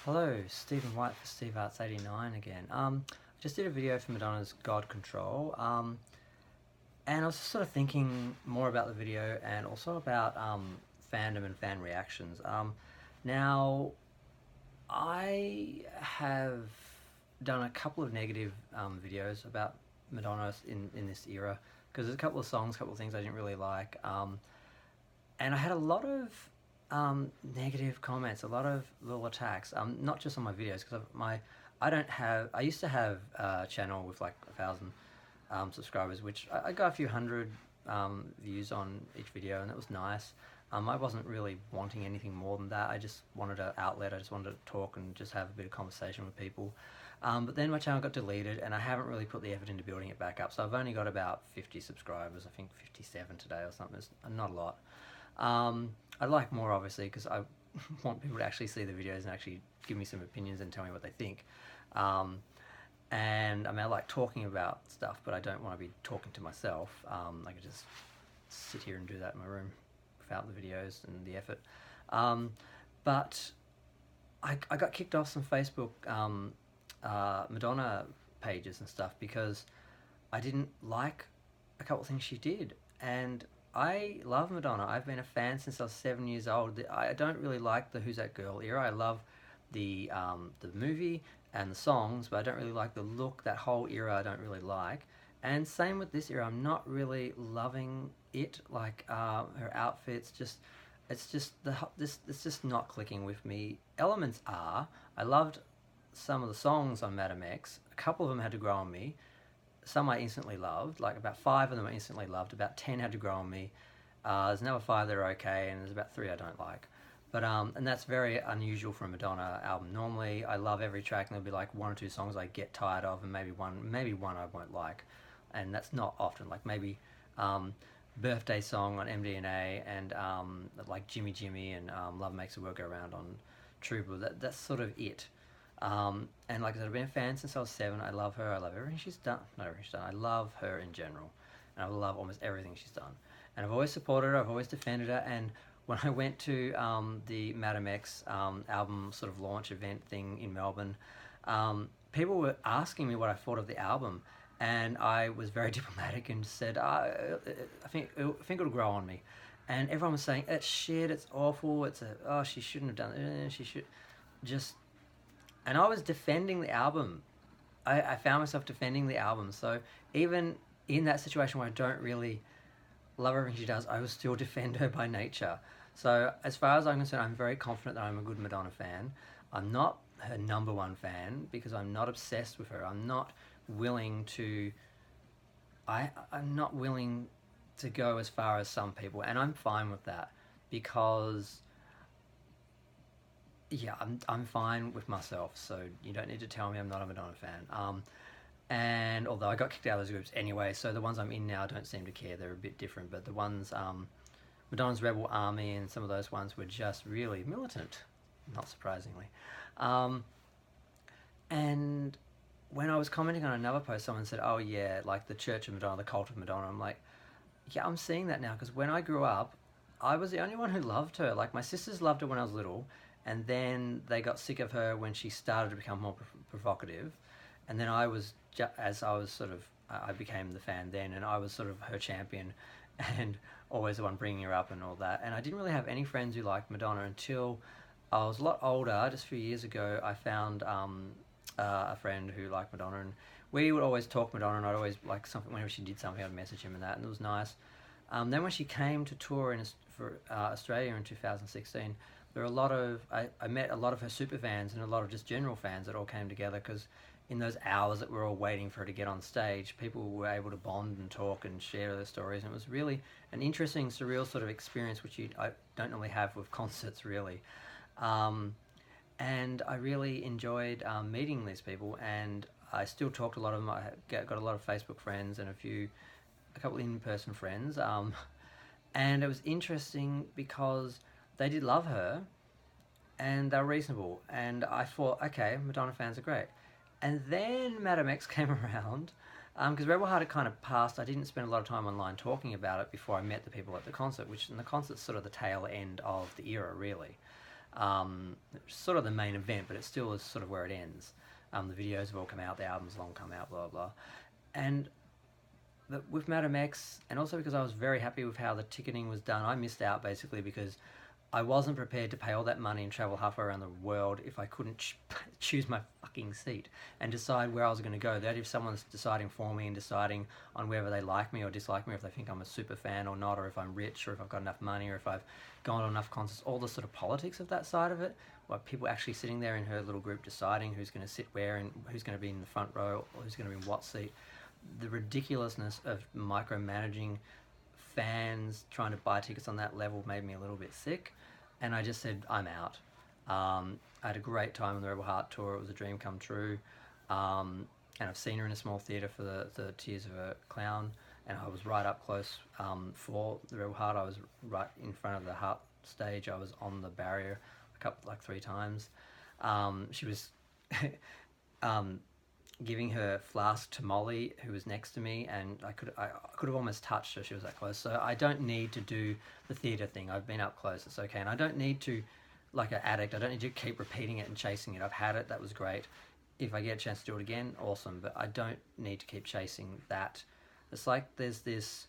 Hello, Stephen White for SteveArts89 again. I just did a video for Madonna's God Control, and I was just sort of thinking more about the video and also about fandom and fan reactions. Now, I have done a couple of negative videos about Madonna in this era because there's a couple of songs, a couple of things I didn't really like, and I had a lot of negative comments, a lot of little attacks. Not just on my videos because I used to have a channel with like 1,000 subscribers, which I got a few hundred views on each video, and that was nice. I wasn't really wanting anything more than that. I just wanted an outlet. I just wanted to talk and just have a bit of conversation with people. But then my channel got deleted, and I haven't really put the effort into building it back up. So I've only got about 50 subscribers. I think 57 today or something. It's not a lot. I'd like more, obviously, because I want people to actually see the videos and actually give me some opinions and tell me what they think. And I mean, I like talking about stuff, but I don't want to be talking to myself. I could just sit here and do that in my room without the videos and the effort. But I got kicked off some Facebook Madonna pages and stuff because I didn't like a couple of things she did. And I love Madonna. I've been a fan since I was 7 years old. I don't really like the Who's That Girl era. I love the movie and the songs, but I don't really like the look. That whole era I don't really like. And same with this era. I'm not really loving it. Like her outfits, it's just not clicking with me. Elements are. I loved some of the songs on Madame X. A couple of them had to grow on me. Some I instantly loved, like about 5 of them I instantly loved, about 10 had to grow on me. There's another 5 that are okay, and there's about 3 I don't like. But and that's very unusual for a Madonna album. Normally I love every track, and there'll be like 1 or 2 songs I get tired of, and maybe one I won't like. And that's not often, like maybe Birthday Song on MDNA, and like Jimmy Jimmy and Love Makes the World Go Round on Troubadour. That's sort of it. And like I said, I've been a fan since I was 7. I love her. I love everything she's done. Not everything she's done. I love her in general. And I love almost everything she's done. And I've always supported her. I've always defended her. And when I went to the Madame X album sort of launch event thing in Melbourne, people were asking me what I thought of the album. And I was very diplomatic and said, I think it'll grow on me. And everyone was saying, it's shit, it's awful, she shouldn't have done it, she should just... And I was defending the album. I found myself defending the album. So even in that situation where I don't really love everything she does, I will still defend her by nature. So as far as I'm concerned, I'm very confident that I'm a good Madonna fan. I'm not her #1 fan because I'm not obsessed with her. I'm not willing to... I'm not willing to go as far as some people, and I'm fine with that because... Yeah, I'm fine with myself, so you don't need to tell me I'm not a Madonna fan. And although I got kicked out of those groups anyway, so the ones I'm in now don't seem to care. They're a bit different, but the ones, Madonna's Rebel Army and some of those ones were just really militant, not surprisingly. And when I was commenting on another post, someone said, oh yeah, like the Church of Madonna, the Cult of Madonna. I'm like, yeah, I'm seeing that now, because when I grew up, I was the only one who loved her. Like, my sisters loved her when I was little, and then they got sick of her when she started to become more provocative. And then I became the fan then, and I was sort of her champion and always the one bringing her up and all that. And I didn't really have any friends who liked Madonna until I was a lot older. Just a few years ago, I found a friend who liked Madonna, and we would always talk Madonna, and I'd always, like, something, whenever she did something, I'd message him and that, and it was nice. Then when she came to tour for Australia in 2016, there were a lot of... I met a lot of her super fans and a lot of just general fans that all came together, because in those hours that we were all waiting for her to get on stage, people were able to bond and talk and share their stories, and it was really an interesting, surreal sort of experience, which I don't normally have with concerts, really. And I really enjoyed meeting these people, and I still talk to a lot of them. I got a lot of Facebook friends and a couple in-person friends, and it was interesting because they did love her, and they were reasonable, and I thought, okay, Madonna fans are great. And then Madame X came around, because Rebel Heart had kind of passed. I didn't spend a lot of time online talking about it before I met the people at the concert, and the concert's sort of the tail end of the era, really. Sort of the main event, but it still is sort of where it ends. The videos have all come out, the album's long come out, blah, blah, blah. And with Madam X, and also because I was very happy with how the ticketing was done, I missed out basically because I wasn't prepared to pay all that money and travel halfway around the world if I couldn't choose my fucking seat and decide where I was going to go. That if someone's deciding for me and deciding on whether they like me or dislike me, or if they think I'm a super fan or not, or if I'm rich, or if I've got enough money, or if I've gone to enough concerts, all the sort of politics of that side of it, like people actually sitting there in her little group deciding who's going to sit where and who's going to be in the front row or who's going to be in what seat. The ridiculousness of micromanaging fans trying to buy tickets on that level made me a little bit sick, and I just said I'm out. I had a great time on the Rebel Heart tour. It was a dream come true, and I've seen her in a small theatre for the Tears of a Clown, and I was right up close for the Rebel Heart. I was right in front of the Heart stage. I was on the barrier like 3 times. She was giving her flask to Molly, who was next to me, and I could have almost touched her. She was that close. So I don't need to do the theatre thing. I've been up close. It's okay. And I don't need to, like an addict, I don't need to keep repeating it and chasing it. I've had it. That was great. If I get a chance to do it again, awesome. But I don't need to keep chasing that. It's like there's this...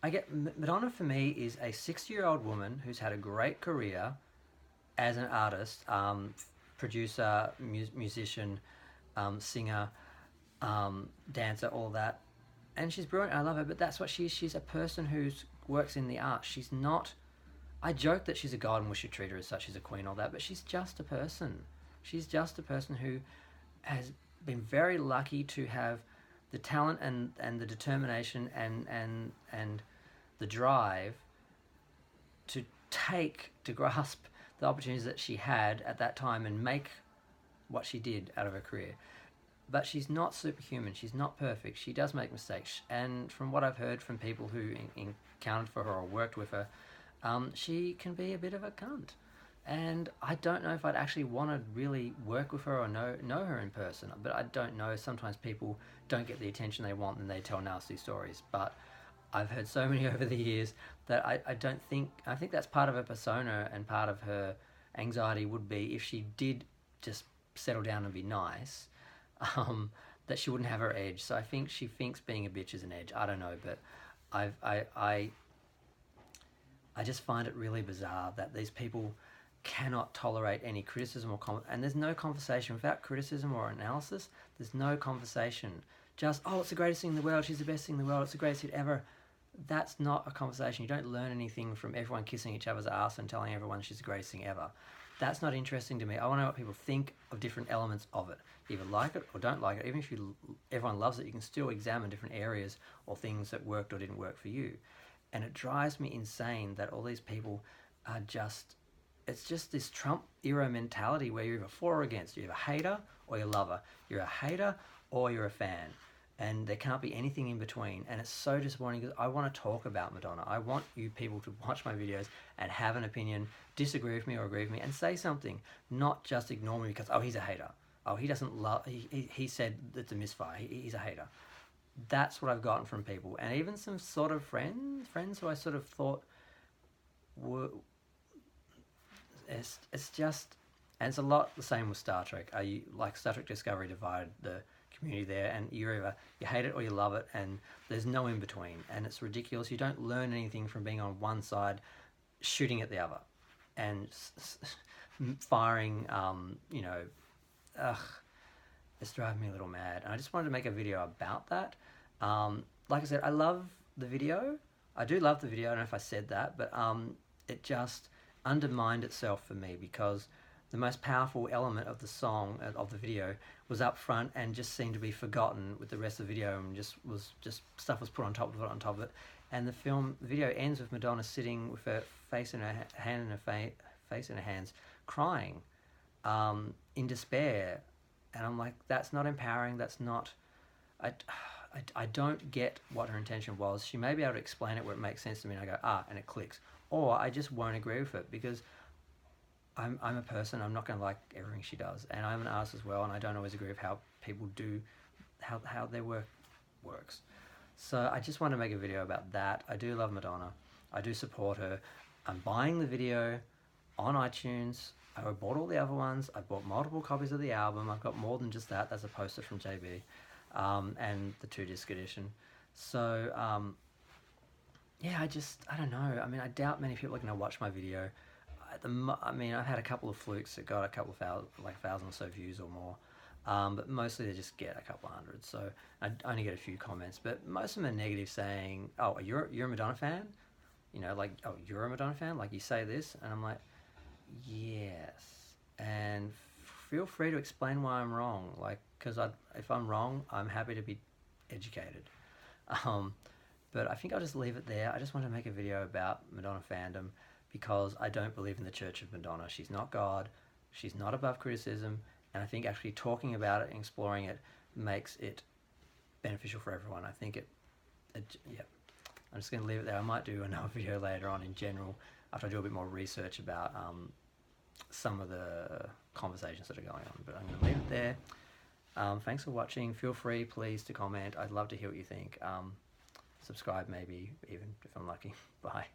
Madonna for me is a 60-year-old woman who's had a great career as an artist, producer, musician, singer, dancer, all that, and she's brilliant. I love her, but that's what she is. She's a person who works in the arts. She's not... I joke that she's a god and we should treat her as such. She's a queen, all that, but she's just a person. She's just a person who has been very lucky to have the talent and the determination and the drive to grasp the opportunities that she had at that time and make what she did out of her career. But she's not superhuman. She's not perfect. She does make mistakes. And from what I've heard from people who encountered for her or worked with her, she can be a bit of a cunt. And I don't know if I'd actually want to really work with her or know her in person. But I don't know. Sometimes people don't get the attention they want and they tell nasty stories. But I've heard so many over the years that I don't think... I think that's part of her persona, and part of her anxiety would be if she did just settle down and be nice, that she wouldn't have her edge. So I think she thinks being a bitch is an edge. I don't know, but I just find it really bizarre that these people cannot tolerate any criticism or and there's no conversation without criticism or analysis. There's no conversation. Just, oh, it's the greatest thing in the world. She's the best thing in the world. It's the greatest hit ever. That's not a conversation. You don't learn anything from everyone kissing each other's ass and telling everyone she's the greatest thing ever. That's not interesting to me. I want to know what people think of different elements of it. Either like it or don't like it. Even if everyone loves it, you can still examine different areas or things that worked or didn't work for you. And it drives me insane that all these people are just... It's just this Trump era mentality where you're either for or against. You're either a hater or you're a lover. You're a hater or you're a fan. And there can't be anything in between. And it's so disappointing because I want to talk about Madonna. I want you people to watch my videos and have an opinion, disagree with me or agree with me, and say something. Not just ignore me because, oh, he's a hater. Oh, he doesn't love... He said it's a misfire. He's a hater. That's what I've gotten from people. And even some sort of friends who I sort of thought were... It's just... And it's a lot the same with Star Trek. Like Star Trek Discovery divided the community there, and you hate it or you love it, and there's no in between, and it's ridiculous. You don't learn anything from being on one side shooting at the other and firing, it's driving me a little mad. And I just wanted to make a video about that. Like I said, I love the video. I do love the video. I don't know if I said that, but it just undermined itself for me because the most powerful element of the song, of the video, was up front and just seemed to be forgotten with the rest of the video, and stuff was put on top of it. And the video ends with Madonna sitting with her face in her hand in her face in her hands, crying, in despair. And I'm like, that's not empowering. That's not... I don't get what her intention was. She may be able to explain it where it makes sense to me, and I go, and it clicks. Or I just won't agree with it because I'm a person. I'm not going to like everything she does, and I'm an artist as well, and I don't always agree with how people do, how their work works. So I just want to make a video about that. I do love Madonna. I do support her. I'm buying the video on iTunes I bought all the other ones. I bought multiple copies of the album. I've got more than just that. That's a poster from JB, and the 2-disc edition. So yeah, I don't know. I mean, I doubt many people are going to watch my video. I mean, I've had a couple of flukes that got a couple of thousand or so views or more. But mostly they just get a couple hundred. So I only get a few comments, but most of them are negative, saying, "Oh, you're a Madonna fan? You know, like, oh, you're a Madonna fan? Like, you say this?" And I'm like, yes. And feel free to explain why I'm wrong. Like, because if I'm wrong, I'm happy to be educated. Um, but I think I'll just leave it there. I just want to make a video about Madonna fandom because I don't believe in the Church of Madonna. She's not God. She's not above criticism. And I think actually talking about it and exploring it makes it beneficial for everyone. I think yeah. I'm just going to leave it there. I might do another video later on in general after I do a bit more research about some of the conversations that are going on. But I'm going to leave it there. Thanks for watching. Feel free, please, to comment. I'd love to hear what you think. Subscribe maybe, even if I'm lucky. Bye.